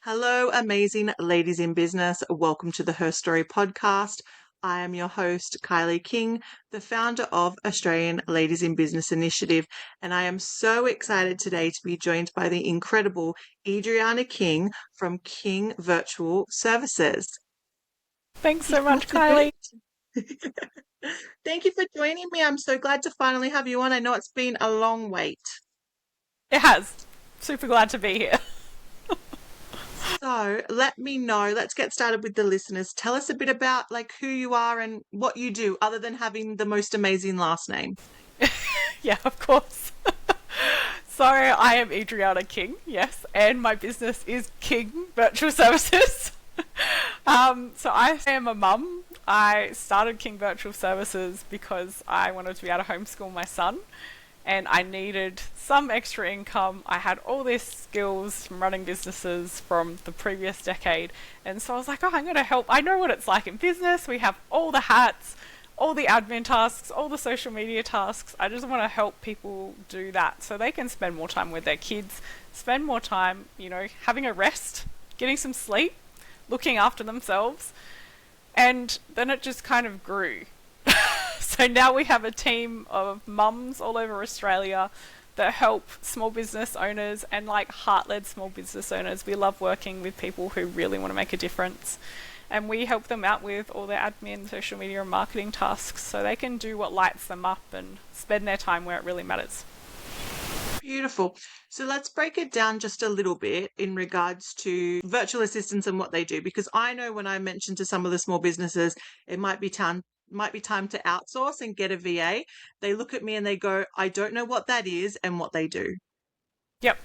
Hello, amazing ladies in business. Welcome to the HerStory podcast. I am your host, Kylie King, the founder of Australian Ladies in Business Initiative, and I am so excited today to be joined by the incredible Edriana King from King Virtual Services. Thanks so Thank much, you for Kylie. Thank you for joining me. I'm so glad to finally have you on. I know it's been a long wait. It has. Super glad to be here. So let me know. Let's get started with the listeners. Tell us a bit about who you are and what you do, other than having the most amazing last name. Yeah, of course. So I am Adriana King, yes, and my business is King Virtual Services. So I am a mum. I started King Virtual Services because I wanted to be able to homeschool my son, and I needed some extra income. I had all these skills from running businesses from the previous decade, and so I was like, oh, I'm going to help. I know what it's like in business. We have all the hats, all the admin tasks, all the social media tasks. I just want to help people do that so they can spend more time with their kids, spend more time, having a rest, getting some sleep, looking after themselves. And then it just kind of grew. So now we have a team of mums all over Australia that help small business owners and heart-led small business owners. We love working with people who really want to make a difference. And we help them out with all their admin, social media and marketing tasks so they can do what lights them up and spend their time where it really matters. Beautiful. So let's break it down just a little bit in regards to virtual assistants and what they do, because I know when I mention to some of the small businesses, it might be time to outsource and get a VA. They look at me and they go, I don't know what that is and what they do. Yep.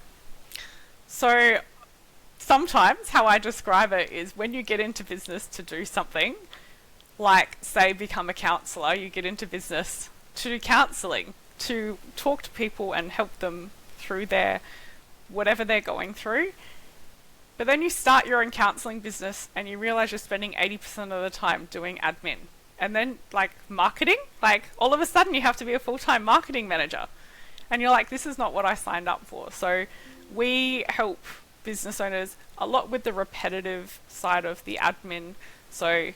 So sometimes how I describe it is when you get into business to do something, like say become a counsellor, you get into business to do counselling, to talk to people and help them through their whatever they're going through. But then you start your own counselling business and you realise you're spending 80% of the time doing admin. And then marketing, all of a sudden you have to be a full-time marketing manager. And you're like, this is not what I signed up for. So we help business owners a lot with the repetitive side of the admin. So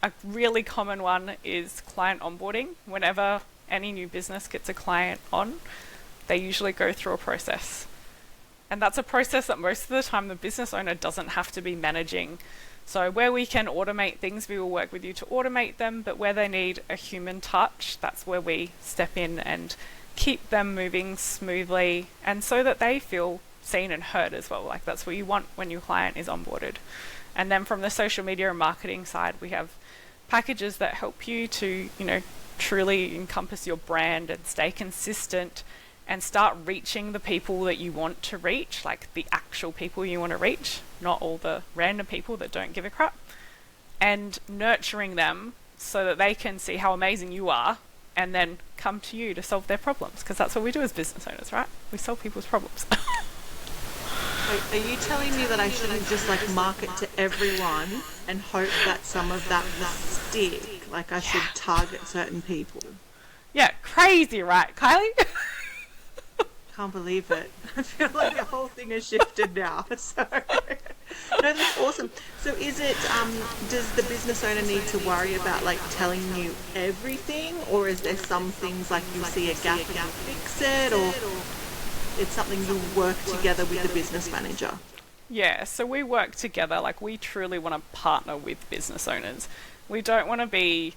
a really common one is client onboarding. Whenever any new business gets a client on, they usually go through a process. And that's a process that most of the time the business owner doesn't have to be managing. So where we can automate things, we will work with you to automate them, but where they need a human touch, that's where we step in and keep them moving smoothly, and so that they feel seen and heard as well. That's what you want when your client is onboarded. And then from the social media and marketing side, we have packages that help you to, truly encompass your brand and stay consistent and start reaching the people that you want to reach, the actual people you want to reach, not all the random people that don't give a crap, and nurturing them so that they can see how amazing you are and then come to you to solve their problems, because that's what we do as business owners, right? We solve people's problems. Are you telling me that I shouldn't just market to everyone and hope that some of that will stick? I should target certain people? Yeah, crazy, right, Kylie? Can't believe it. I feel like the whole thing has shifted now. So, no, that's awesome. So is it, does the business owner need to worry about telling you everything, or is there some things you see a gap and you fix it, or it's something you work together with the business manager? Yeah, so we work together. We truly want to partner with business owners. We don't want to be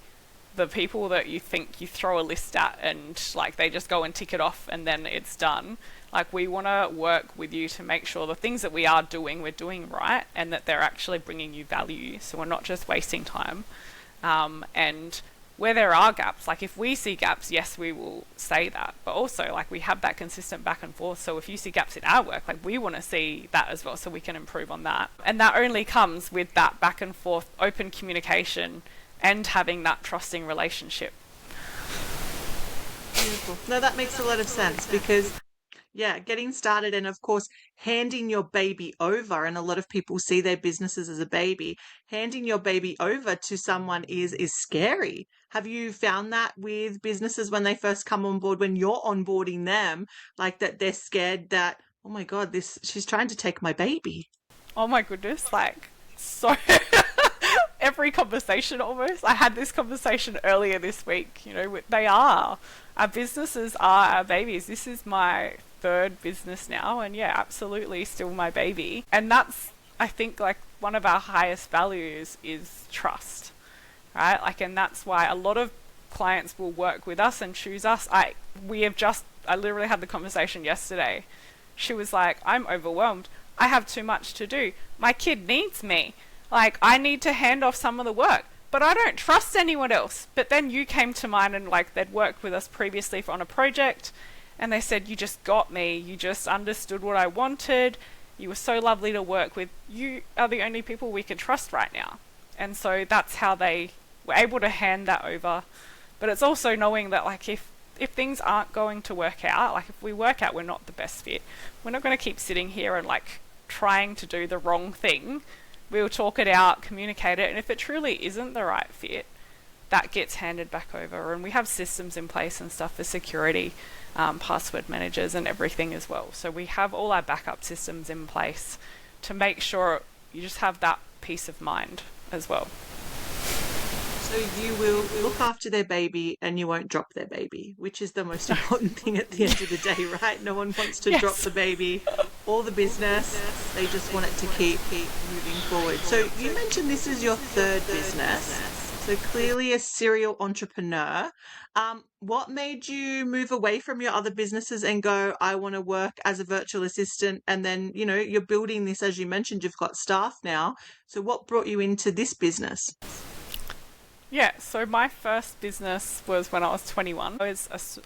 the people that you think you throw a list at and they just go and tick it off and then it's done. We want to work with you to make sure the things that we are doing, we're doing right, and that they're actually bringing you value. So we're not just wasting time. And where there are gaps, if we see gaps, yes, we will say that. But also, we have that consistent back and forth. So if you see gaps in our work, we want to see that as well so we can improve on that. And that only comes with that back and forth, open communication, and having that trusting relationship. Beautiful. No, that makes a lot of sense because, yeah, getting started and, of course, handing your baby over, and a lot of people see their businesses as a baby. Handing your baby over to someone is scary. Have you found that with businesses when they first come on board, when you're onboarding them, that they're scared that, oh my God, she's trying to take my baby? Oh my goodness, like, so every conversation almost. I had this conversation earlier this week. You know, they are. Our businesses are our babies. This is my third business now, and yeah, absolutely still my baby. And that's, I think, like one of our highest values is trust, right? Like, and that's why a lot of clients will work with us and choose us. I literally had the conversation yesterday. She was like, I'm overwhelmed. I have too much to do. My kid needs me. Like, I need to hand off some of the work, but I don't trust anyone else. But then you came to mind, and like, they'd worked with us previously on a project, and they said, you just got me. You just understood what I wanted. You were so lovely to work with. You are the only people we can trust right now. And so that's how they were able to hand that over. But it's also knowing that, like, if things aren't going to work out, like if we work out we're not the best fit, we're not going to keep sitting here and like trying to do the wrong thing. We'll talk it out, communicate it, and if it truly isn't the right fit, that gets handed back over. And we have systems in place and stuff for security, password managers and everything as well. So we have all our backup systems in place to make sure you just have that peace of mind as well. So you will look after their baby and you won't drop their baby, which is the most important thing at the end of the day, right? No one wants to drop the baby or the business. They just want it to keep moving forward. So you mentioned this is your third business. So clearly a serial entrepreneur. What made you move away from your other businesses and go, I want to work as a virtual assistant? And then, you know, you're building this, as you mentioned, you've got staff now. So what brought you into this business? Yeah, so my first business was when I was 21.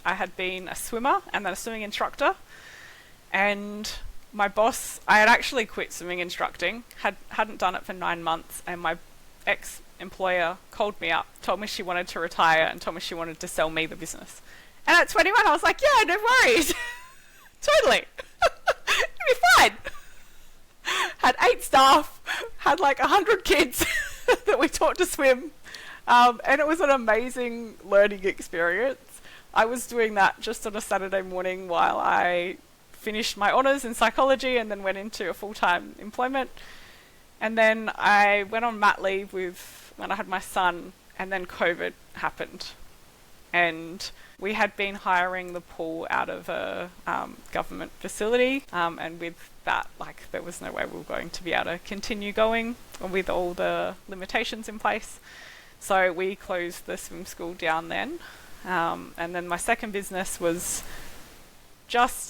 I had been a swimmer and then a swimming instructor. And my boss, I had actually quit swimming instructing, hadn't done it for 9 months, and my ex-employer called me up, told me she wanted to retire, and told me she wanted to sell me the business. And at 21, I was like, yeah, no worries. Totally. It'll be fine. Had 8 staff, had like 100 kids that we taught to swim. And it was an amazing learning experience. I was doing that just on a Saturday morning while I finished my honours in psychology and then went into a full-time employment. And then I went on mat leave when I had my son, and then COVID happened. And we had been hiring the pool out of a government facility, and with that, like, there was no way we were going to be able to continue going with all the limitations in place. So we closed the swim school down then. And then my second business was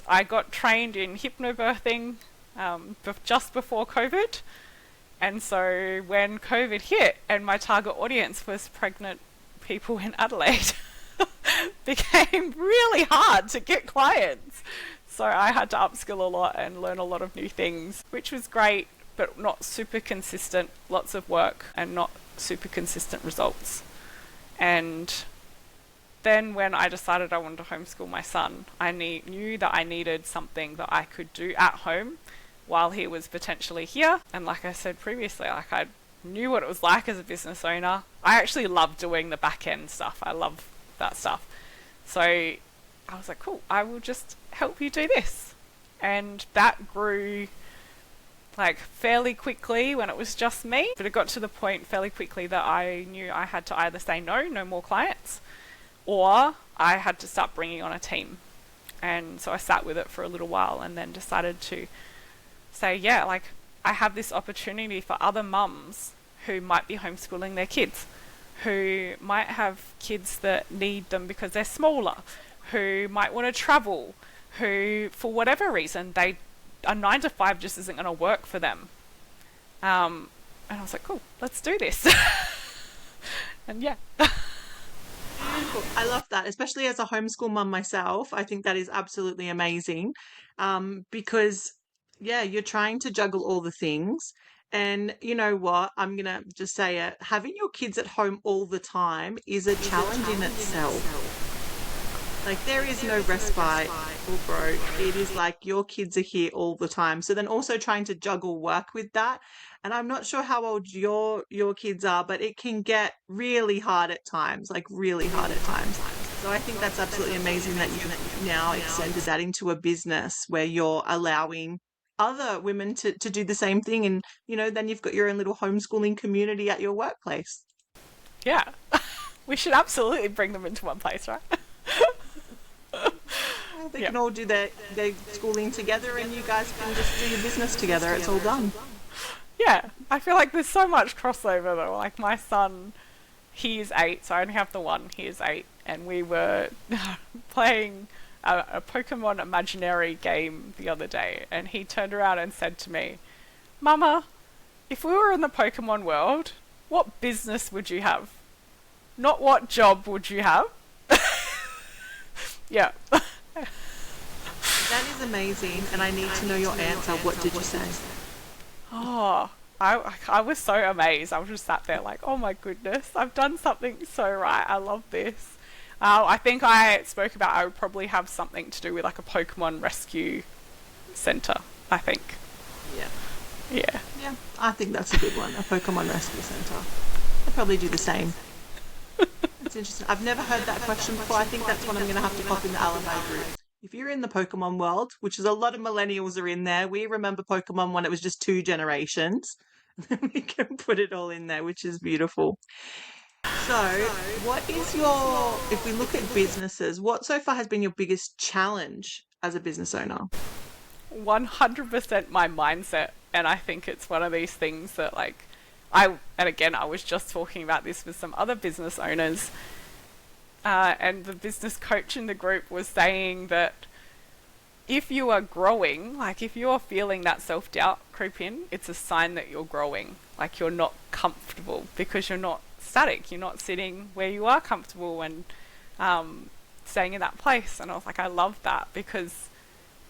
I got trained in hypnobirthing just before COVID. And so when COVID hit and my target audience was pregnant people in Adelaide, became really hard to get clients. So I had to upskill a lot and learn a lot of new things, which was great, but not super consistent, lots of work and not super consistent results. And then when I decided I wanted to homeschool my son, I knew that I needed something that I could do at home while he was potentially here. And like I said previously, like, I knew what it was like as a business owner. I actually love doing the back end stuff. I love that stuff. So I was like, cool, I will just help you do this. And that grew like fairly quickly when it was just me, but it got to the point fairly quickly that I knew I had to either say no more clients, or I had to start bringing on a team. And so I sat with it for a little while and then decided to say, yeah, like, I have this opportunity for other mums who might be homeschooling their kids, who might have kids that need them because they're smaller, who might want to travel, who for whatever reason a 9 to 5 just isn't going to work for them. And I was like, cool, let's do this. And yeah. Beautiful. I love that, especially as a homeschool mum myself. I think that is absolutely amazing, because, yeah, you're trying to juggle all the things. And you know what? I'm going to just say it. Having your kids at home all the time is a challenge in itself. Like, there is no respite or broke. It is like your kids are here all the time. So then also trying to juggle work with that. And I'm not sure how old your kids are, but it can get really hard at times, like really hard at times. So I think that's absolutely amazing that you've now extended that into a business where you're allowing other women to do the same thing. And, then you've got your own little homeschooling community at your workplace. Yeah. We should absolutely bring them into one place, right? Well, they Yeah. can all do their schooling together and you guys can just do your business together. It's all done. Yeah. I feel like there's so much crossover though. Like my son, he is 8, so I only have the one. He is 8, and we were playing a Pokemon imaginary game the other day, and he turned around and said to me, "Mama, if we were in the Pokemon world, what business would you have? Not what job would you have?" Yeah. That is amazing. And I need to know your answer. What did you say? Oh, I was so amazed. I was just sat there like, oh my goodness, I've done something so right. I love this. I think I spoke about I would probably have something to do with like a Pokemon rescue center, I think. Yeah. Yeah. Yeah, I think that's a good one. A Pokemon Rescue Center. I'd probably do the same. That's interesting. I've never heard that question before. I think that's one I'm going to have to pop in the ALIBI group. If you're in the Pokemon world, which is a lot of millennials are in there, we remember Pokemon when it was just 2 generations. We can put it all in there, which is beautiful. So, what is if we look at businesses, what so far has been your biggest challenge as a business owner? 100% my mindset, and I think it's one of these things that like and again I was just talking about this with some other business owners, and the business coach in the group was saying that if you are growing, like if you're feeling that self-doubt creep in, it's a sign that you're growing. Like you're not comfortable because you're not static, you're not sitting where you are comfortable and staying in that place. And I was like, I love that, because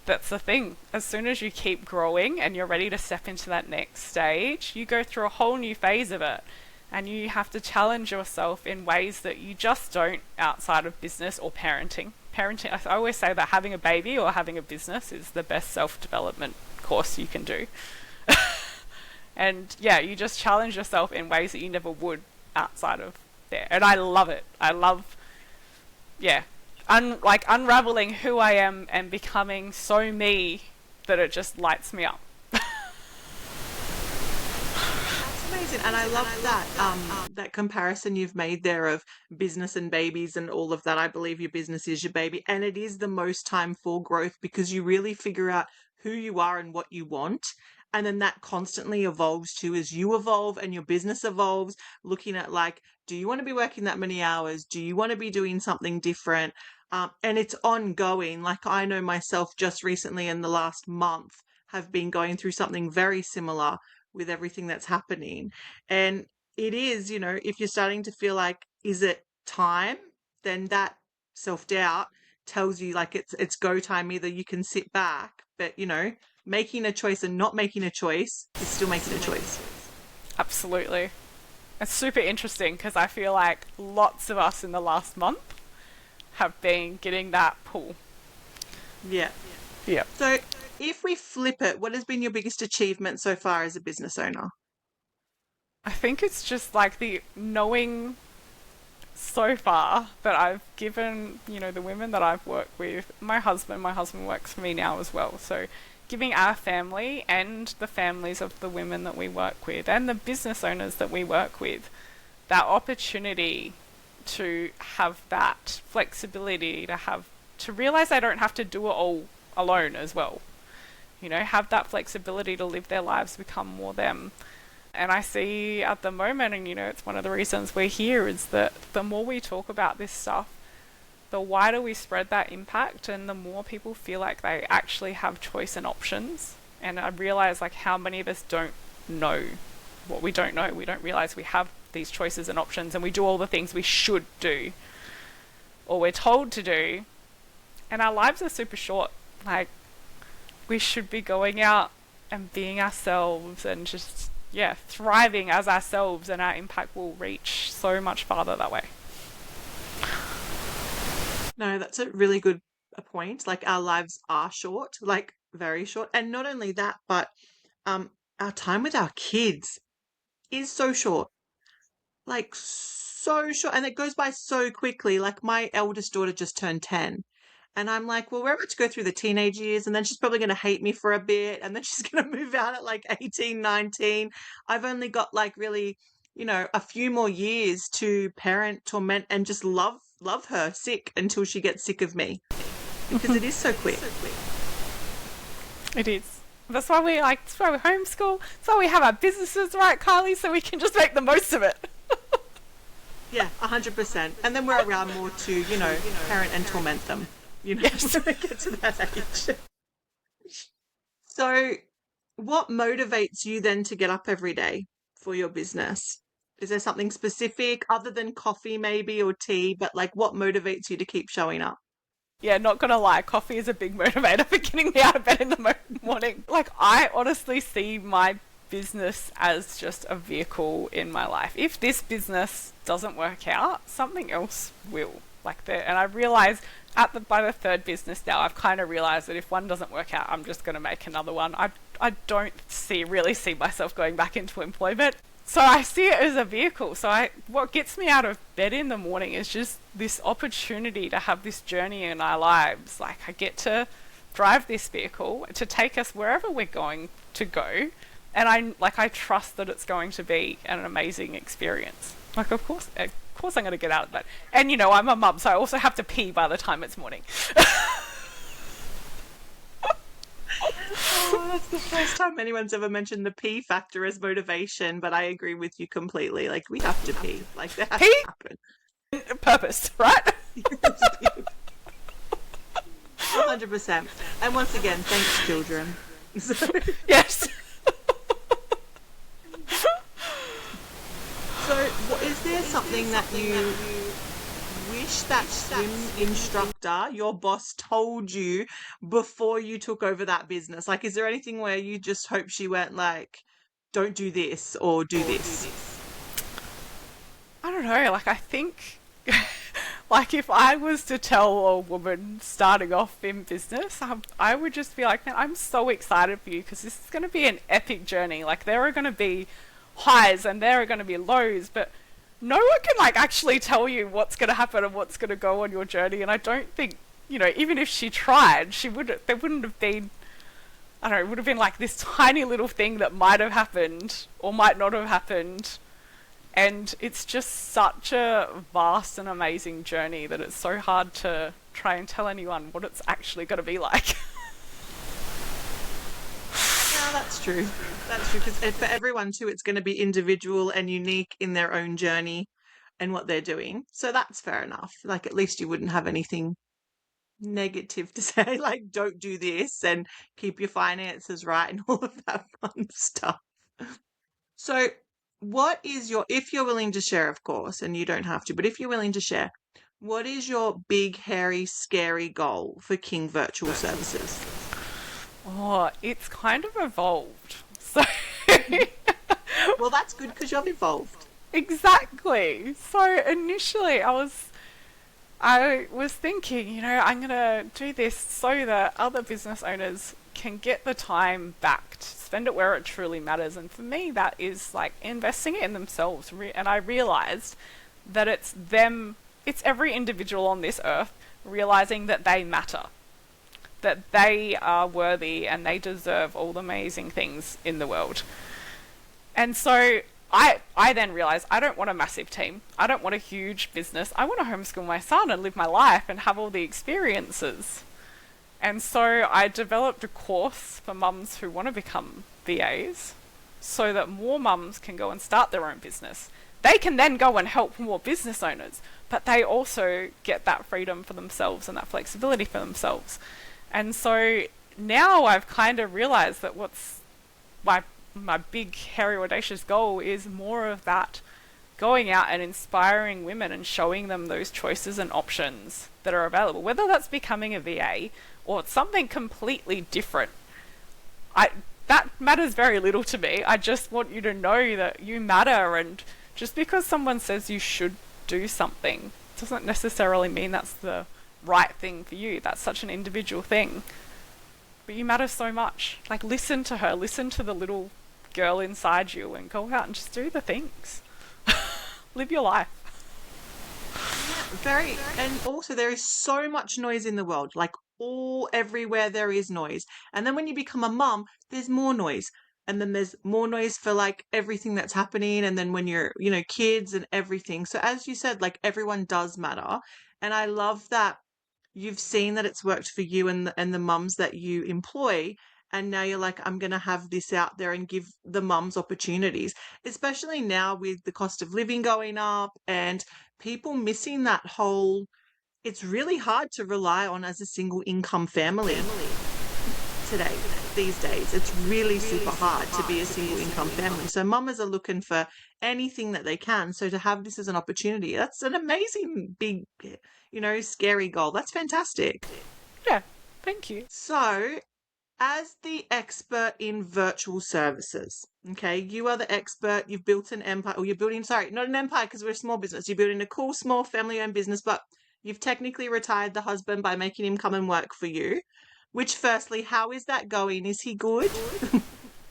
that's the thing. As soon as you keep growing and you're ready to step into that next stage, you go through a whole new phase of it. And you have to challenge yourself in ways that you just don't outside of business or parenting. Parenting, I always say that having a baby or having a business is the best self-development course you can do. And yeah, you just challenge yourself in ways that you never would outside of there. And I love it. I love, yeah, unraveling who I am and becoming so me that it just lights me up. Amazing. And I love that comparison you've made there of business and babies and all of that. I believe your business is your baby, and it is the most time for growth because you really figure out who you are and what you want. And then that constantly evolves too as you evolve and your business evolves, looking at like, do you want to be working that many hours? Do you want to be doing something different? And it's ongoing. Like I know myself just recently in the last month have been going through something very similar with everything that's happening. And it is, if you're starting to feel like, is it time? Then that self-doubt tells you like it's go time. Either you can sit back, but making a choice and not making a choice is still making a choice. Absolutely. It's super interesting because I feel like lots of us in the last month have been getting that pull. Yeah. Yeah. So if we flip it, what has been your biggest achievement so far as a business owner? I think it's just like the knowing so far that I've given, the women that I've worked with, my husband works for me now as well. So giving our family and the families of the women that we work with and the business owners that we work with that opportunity to have that flexibility, to realize they don't have to do it all alone as well. Have that flexibility to live their lives, become more them. And I see at the moment, and it's one of the reasons we're here, is that the more we talk about this stuff, the wider we spread that impact and the more people feel like they actually have choice and options. And I realize like how many of us don't know what we don't know. We don't realize we have these choices and options and we do all the things we should do or we're told to do. And our lives are super short. Like, we should be going out and being ourselves and just, thriving as ourselves, and our impact will reach so much farther that way. No, that's a really good point. Like our lives are short, like very short. And not only that, but our time with our kids is so short. Like so short. And it goes by so quickly. Like my eldest daughter just turned 10. And I'm like, well, we're about to go through the teenage years, and then she's probably going to hate me for a bit, and then she's going to move out at like 18, 19. I've only got like really, a few more years to parent, torment, and just love her sick until she gets sick of me, because it is so quick. It is. That's why we homeschool. That's why we have our businesses, right, Kylie? So we can just make the most of it. Yeah, 100%. And then we're around more to, parent and torment them, Yes. when we get to that age. So, what motivates you then to get up every day for your business? Is there something specific other than coffee maybe or tea, but like what motivates you to keep showing up? Yeah, not gonna lie, coffee is a big motivator for getting me out of bed in the morning. Like, I honestly see my business as just a vehicle in my life. If this business doesn't work out, something else will. And I realize by the third business now, I've kind of realized that if one doesn't work out, I'm just going to make another one. I don't really see myself going back into employment. So I see it as a vehicle. What gets me out of bed in the morning is just this opportunity to have this journey in our lives. Like, I get to drive this vehicle to take us wherever we're going to go. And I trust that it's going to be an amazing experience. Like, of course I'm going to get out of bed. And, I'm a mum, so I also have to pee by the time it's morning. Oh, that's the first time anyone's ever mentioned the pee factor as motivation, but I agree with you completely. Like, we have to pee. Like, that has to happen. Purpose, right? 100%. And once again, thanks, children. Yes. So, is there something that you wish that swim instructor, your boss, told you before you took over that business? Like, is there anything where you just hope she went like, don't do this or do this? I don't know. Like, I think, like, if I was to tell a woman starting off in business, I would just be like, man, I'm so excited for you because this is going to be an epic journey. Like, there are going to be highs and there are going to be lows, but no one can actually tell you what's going to happen and what's going to go on your journey. And I don't think, even if she tried, there wouldn't have been, I don't know, it would have been like this tiny little thing that might have happened or might not have happened. And it's just such a vast and amazing journey that it's so hard to try and tell anyone what it's actually going to be like. Yeah, that's true. That's true, because for everyone too, it's going to be individual and unique in their own journey and what they're doing. So that's fair enough. Like, at least you wouldn't have anything negative to say, like, don't do this and keep your finances right and all of that fun stuff. So if you're willing to share, of course, and you don't have to, but if you're willing to share, what is your big, hairy, scary goal for King Virtual Services? Oh, it's kind of evolved. So Well, that's good because you've evolved. Exactly. So initially I was thinking, I'm going to do this so that other business owners can get the time back to spend it where it truly matters. And for me, that is like investing it in themselves. And I realized that it's every individual on this earth realizing that they matter, that they are worthy and they deserve all the amazing things in the world. And so I then realized I don't want a massive team. I don't want a huge business. I want to homeschool my son and live my life and have all the experiences. And so I developed a course for mums who want to become VAs so that more mums can go and start their own business. They can then go and help more business owners, but they also get that freedom for themselves and that flexibility for themselves. And so now I've kind of realized that what's my big, hairy, audacious goal is more of that, going out and inspiring women and showing them those choices and options that are available, whether that's becoming a VA or something completely different. That matters very little to me. I just want you to know that you matter, and just because someone says you should do something doesn't necessarily mean that's the right thing for you. That's such an individual thing. But you matter so much. Like, listen to her, listen to the little girl inside you and go out and just do the things. Live your life. Very, and also there is so much noise in the world, like all everywhere there is noise. And then when you become a mum, there's more noise. And then there's more noise for like everything that's happening. And then when you're, kids and everything. So as you said, like everyone does matter. And I love that you've seen that it's worked for you and the mums that you employ, and now you're like, I'm going to have this out there and give the mums opportunities, especially now with the cost of living going up and people missing that whole, it's really hard to rely on as a single income family today, these days. It's really super hard to be a single income family. So mamas are looking for anything that they can. So to have this as an opportunity, that's an amazing big, scary goal. That's fantastic. Yeah, thank you. So as the expert in virtual services, okay, you are the expert. You've built an empire, or you're building, sorry, not an empire because we're a small business. You're building a cool, small family owned business, but you've technically retired the husband by making him come and work for you. Which, firstly, how is that going? Is he good?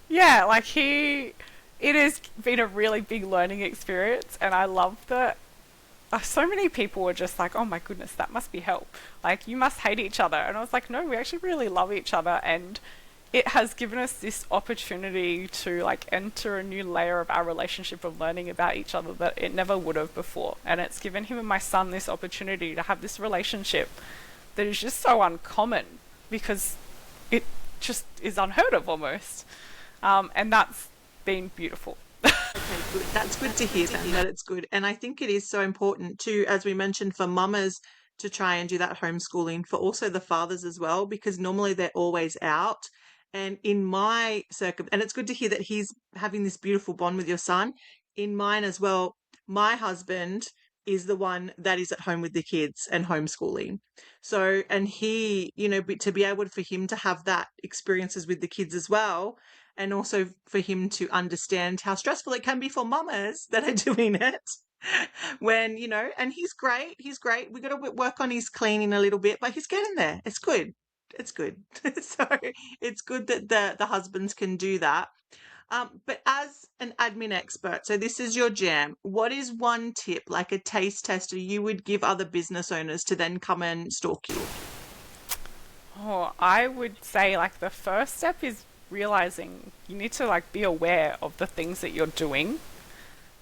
Yeah, like it has been a really big learning experience, and I love that. So many people were just like, oh my goodness, that must be hell. Like, you must hate each other. And I was like, no, we actually really love each other. And it has given us this opportunity to like enter a new layer of our relationship of learning about each other that it never would have before. And it's given him and my son this opportunity to have this relationship that is just so uncommon because it just is unheard of almost. And that's been beautiful. Okay, good. That's good to hear then, that it's good. And I think it is so important too, as we mentioned, for mamas to try and do that homeschooling, for also the fathers as well, because normally they're always out. And in my and it's good to hear that he's having this beautiful bond with your son. In mine as well, my husband is the one that is at home with the kids and homeschooling. So, and he, to be able for him to have that experiences with the kids as well, and also for him to understand how stressful it can be for mamas that are doing it when, and he's great. We got to work on his cleaning a little bit, but he's getting there. It's good. It's good. So it's good that the husbands can do that. But as an admin expert, so this is your jam, what is one tip, like a taste tester, you would give other business owners to then come and stalk you? Oh, I would say like the first step is realizing you need to like be aware of the things that you're doing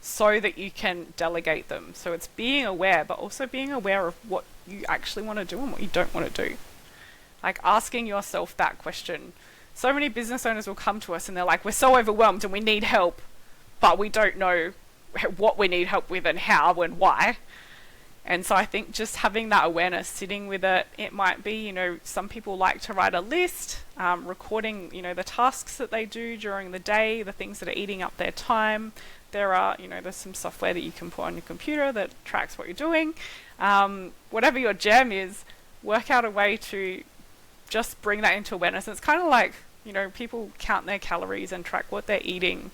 so that you can delegate them. So it's being aware, but also being aware of what you actually want to do and what you don't want to do. Like asking yourself that question. So many business owners will come to us and they're like, we're so overwhelmed and we need help, but we don't know what we need help with and how and why. And so I think just having that awareness, sitting with it, it might be, some people like to write a list, recording, the tasks that they do during the day, the things that are eating up their time. There are, there's some software that you can put on your computer that tracks what you're doing. Whatever your jam is, work out a way to just bring that into awareness. And it's kind of like, people count their calories and track what they're eating.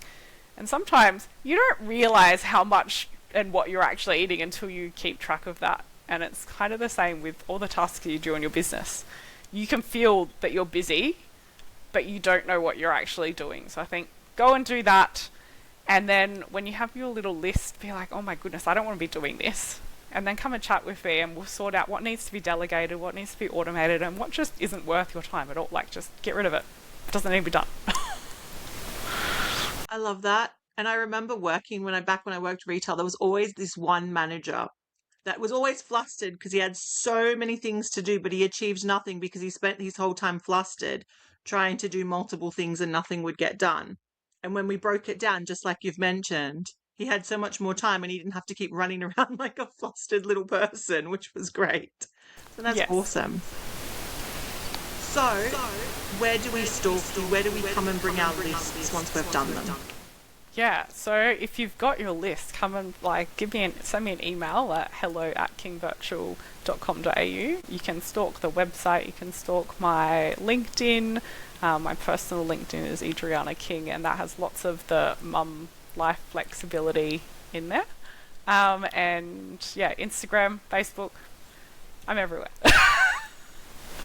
And sometimes you don't realize how much and what you're actually eating until you keep track of that. And it's kind of the same with all the tasks that you do in your business. You can feel that you're busy, but you don't know what you're actually doing. So I think go and do that. And then when you have your little list, be like, oh my goodness, I don't want to be doing this. And then come and chat with me and we'll sort out what needs to be delegated, what needs to be automated, and what just isn't worth your time at all. Like, just get rid of it. It doesn't need to be done. I love that. And I remember working back when I worked retail, there was always this one manager that was always flustered because he had so many things to do, but he achieved nothing because he spent his whole time flustered trying to do multiple things and nothing would get done. And when we broke it down, just like you've mentioned, he had so much more time and he didn't have to keep running around like a flustered little person, which was great. So that's awesome. So, where do we stalk you? Where do we come and bring our lists once we've done them? Yeah, so if you've got your list, come and send me an email at hello@kingvirtual.com.au. You can stalk the website, you can stalk my LinkedIn. My personal LinkedIn is Edriana King, and that has lots of the mum life flexibility in there. And yeah, Instagram, Facebook, I'm everywhere.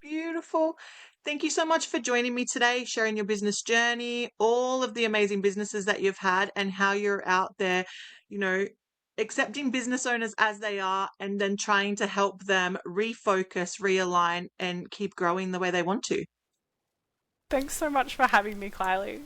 Beautiful. Thank you so much for joining me today, sharing your business journey, all of the amazing businesses that you've had and how you're out there, you know, accepting business owners as they are and then trying to help them refocus, realign, and keep growing the way they want to. Thanks so much for having me, Kylie.